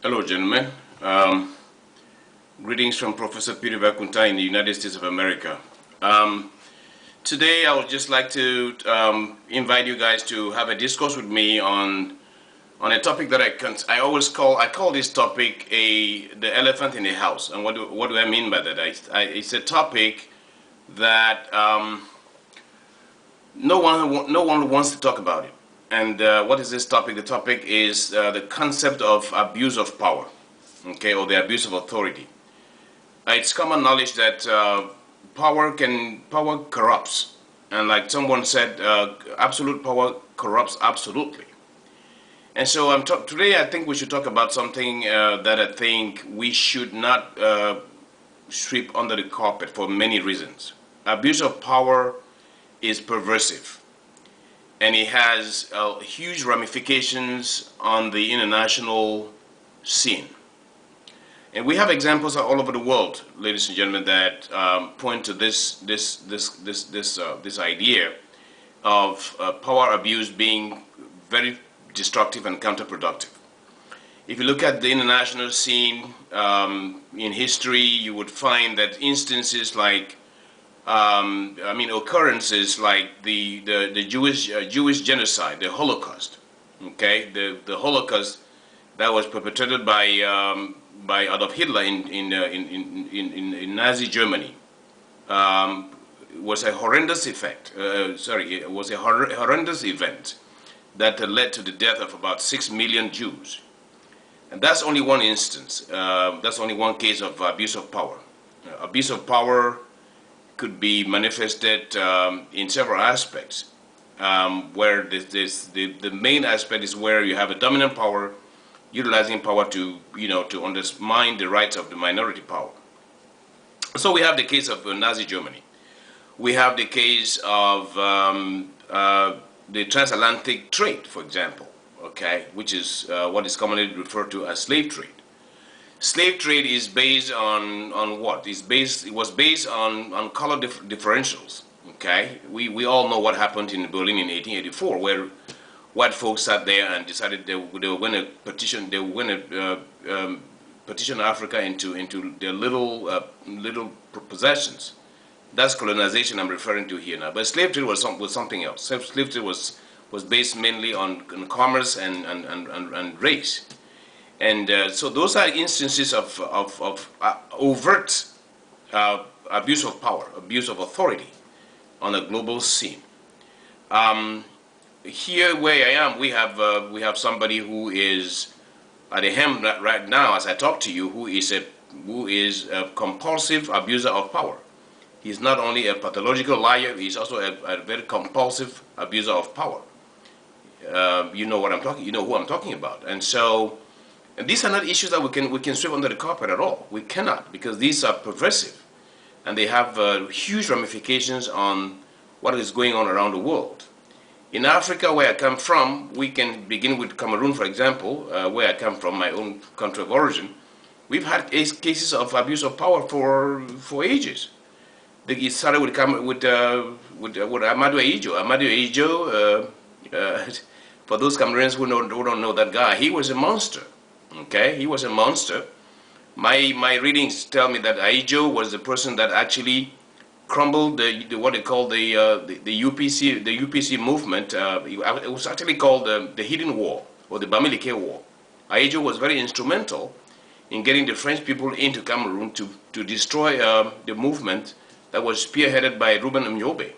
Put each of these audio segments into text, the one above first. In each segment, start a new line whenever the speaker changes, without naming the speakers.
Hello, gentlemen. Greetings from Professor Peter Vakunta in the United States of America. Today, I would just like to invite you guys to have a discourse with me on a topic that I call this topic the elephant in the house. And what do I mean by that? It's a topic that no one wants to talk about it. And what is this topic? The topic is the concept of abuse of power, okay, or the abuse of authority. It's common knowledge that power corrupts, and like someone said, absolute power corrupts absolutely. And so today I think we should talk about something that I think we should not sweep under the carpet for many reasons. Abuse of power is pervasive, and it has huge ramifications on the international scene. And we have examples all over the world, ladies and gentlemen, that point to this idea of power abuse being very destructive and counterproductive. If you look at the international scene in history, you would find that instances like occurrences like the Jewish genocide, the Holocaust. Okay, the Holocaust that was perpetrated by Adolf Hitler in Nazi Germany was a horrendous it was a horrendous event that led to the death of about 6 million Jews. And that's only one instance. That's only one case of abuse of power. Abuse of power could be manifested in several aspects, where the main aspect is where you have a dominant power utilizing power to undermine the rights of the minority power. So we have the case of Nazi Germany. We have the case of the transatlantic trade, for example, okay, which is what is commonly referred to as slave trade. Slave trade is based on what? It was based on color differentials. Okay, we all know what happened in Berlin in 1884, where white folks sat there and decided they were going to petition. They were going to petition Africa into their little possessions. That's colonization I'm referring to here now. But slave trade was something else. Slave trade was based mainly on commerce and race. And so those are instances of overt abuse of power, abuse of authority on a global scene. Here where I am, we have somebody who is at the helm right now, as I talk to you, who is a compulsive abuser of power. He's not only a pathological liar; he's also a very compulsive abuser of power. You know what I'm talking. You know who I'm talking about. And so. And these are not issues that we can sweep under the carpet at all. We cannot, because these are pervasive, and they have huge ramifications on what is going on around the world. In Africa, where I come from, we can begin with Cameroon, for example, where I come from, my own country of origin. We've had cases of abuse of power for ages. It started with Amadou Ahidjo. Amadou Ahidjo, for those Cameroonians who don't know that guy, he was a monster. Okay, he was a monster. My readings tell me that Ahidjo was the person that actually crumbled what they call the UPC movement. It was actually called the Hidden War, or the Bamileke War. Ahidjo was very instrumental in getting the French people into Cameroon to destroy the movement that was spearheaded by Ruben Mnyobe.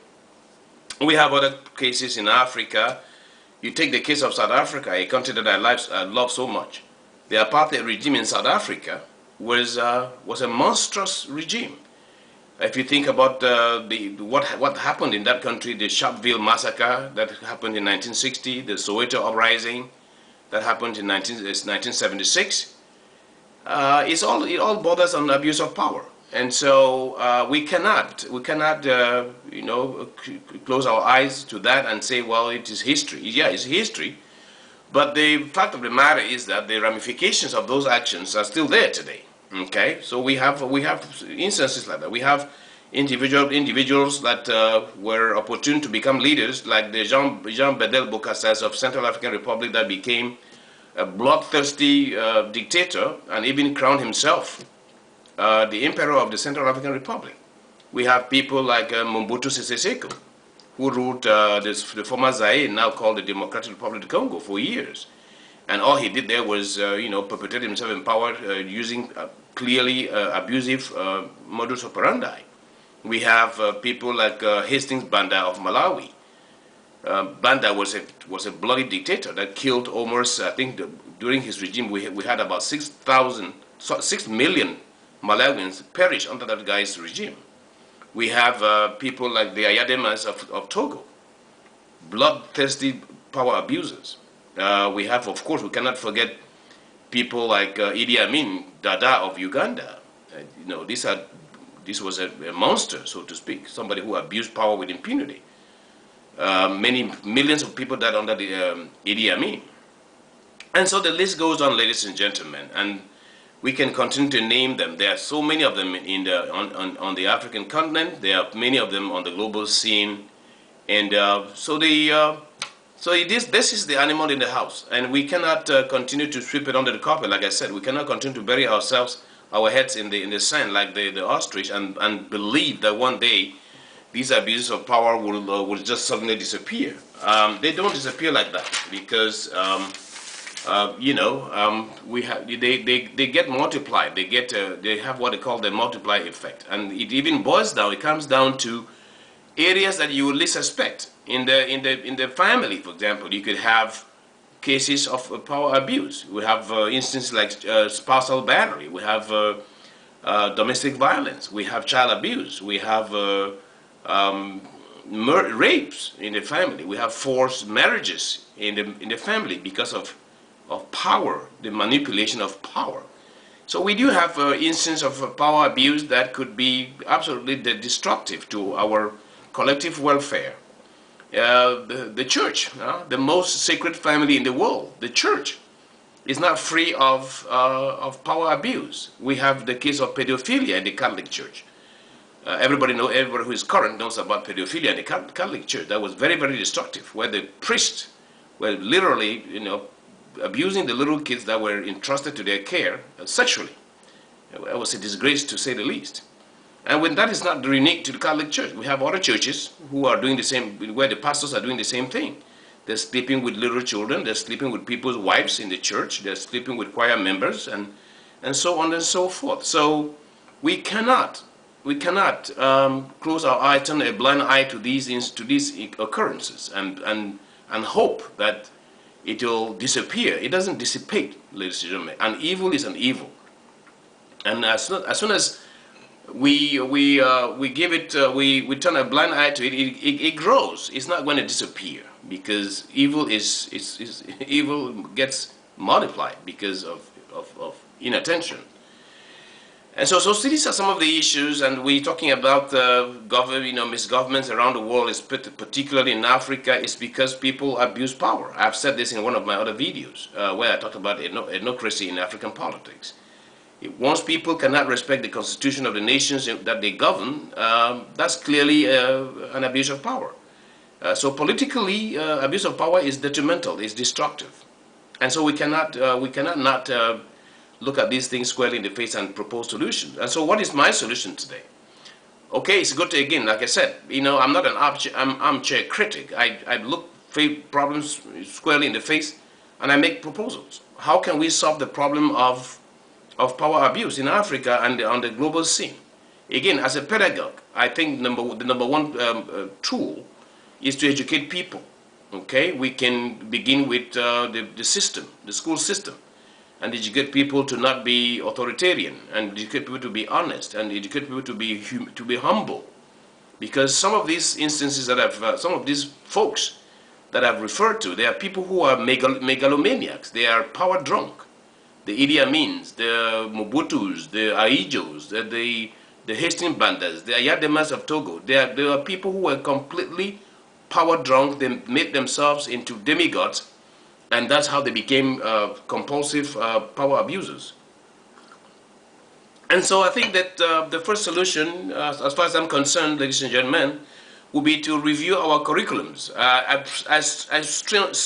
We have other cases in Africa. You take the case of South Africa, a country that I love so much. The apartheid regime in South Africa was a monstrous regime. If you think about what happened in that country, the Sharpeville massacre that happened in 1960, the Soweto uprising that happened in 1976, it all borders on abuse of power. And so we cannot close our eyes to that and say, well, it is history. Yeah, it's history. But the fact of the matter is that the ramifications of those actions are still there today. Okay, so we have instances like that. We have individuals that were opportune to become leaders, like the Jean Bedel Bokasses of Central African Republic, that became a bloodthirsty dictator, and even crowned himself the emperor of the Central African Republic. We have people like Mobutu Sese Seko, who ruled the former Zaire, now called the Democratic Republic of the Congo, for years. And all he did there was, perpetuate himself in power using clearly abusive modus operandi. We have people like Hastings Banda of Malawi. Banda was a bloody dictator that killed almost, I think, during his regime, we had about 6 million Malawians perish under that guy's regime. We have people like the Ayademas of Togo, bloodthirsty power abusers. We have, of course, we cannot forget people like Idi Amin Dada of Uganda. This was a monster, so to speak, somebody who abused power with impunity. Many millions of people died under the Idi Amin. And so the list goes on, ladies and gentlemen, and we can continue to name them. There are so many of them on the African continent. There are many of them on the global scene. And this is the animal in the house, and we cannot continue to sweep it under the carpet. Like I said, we cannot continue to bury our heads in the sand like the ostrich, and believe that one day these abuses of power will just suddenly disappear. They don't disappear like that, because they get multiplied. They have what they call the multiply effect, and it even boils down. It comes down to areas that you would least suspect. In the family, for example, you could have cases of power abuse. We have instances like spousal battery. We have domestic violence. We have child abuse. We have rapes in the family. We have forced marriages in the family because of power, the manipulation of power. So we do have instances of power abuse that could be absolutely destructive to our collective welfare. The church, the most sacred family in the world, the church, is not free of power abuse. We have the case of pedophilia in the Catholic Church. Everybody who is current knows about pedophilia in the Catholic Church. That was very, very destructive, where the priests were literally, abusing the little kids that were entrusted to their care sexually. It was a disgrace, to say the least. And when that is not unique to the Catholic Church, we have other churches who are doing the same, where the pastors are doing the same thing. They're sleeping with little children, they're sleeping with people's wives in the church, they're sleeping with choir members, and so on and so forth. So we cannot close our eye, turn a blind eye to these occurrences, and hope that it will disappear. It doesn't dissipate, ladies and gentlemen. An evil is an evil, and as soon as we give it, we turn a blind eye to it, it grows. It's not going to disappear, because evil evil gets multiplied because of inattention. And so these are some of the issues, and we're talking about misgovernments around the world, particularly in Africa. It's because people abuse power. I've said this in one of my other videos where I talked about ethnocracy in African politics. Once people cannot respect the constitution of the nations that they govern, that's clearly an abuse of power. So politically, abuse of power is detrimental, is destructive. And so we cannot not look at these things squarely in the face and propose solutions. And so what is my solution today? Okay, it's good to, again, like I said, I'm not an armchair critic. I look problems squarely in the face, and I make proposals. How can we solve the problem of power abuse in Africa and on the global scene? Again, as a pedagogue, I think the number one tool is to educate people. Okay, we can begin with the system, the school system, and educate people to not be authoritarian, and educate people to be honest, and educate people to be humble. Because some of these instances that some of these folks that I've referred to, they are people who are megalomaniacs. They are power drunk. The Idi Amins, the Mobutus, the Aijos, the Hastings Bandas, the Ayademas of Togo. They are people who are completely power drunk. They made themselves into demigods, and that's how they became compulsive power abusers. And so I think that the first solution, as far as I'm concerned, ladies and gentlemen, will be to review our curriculums. I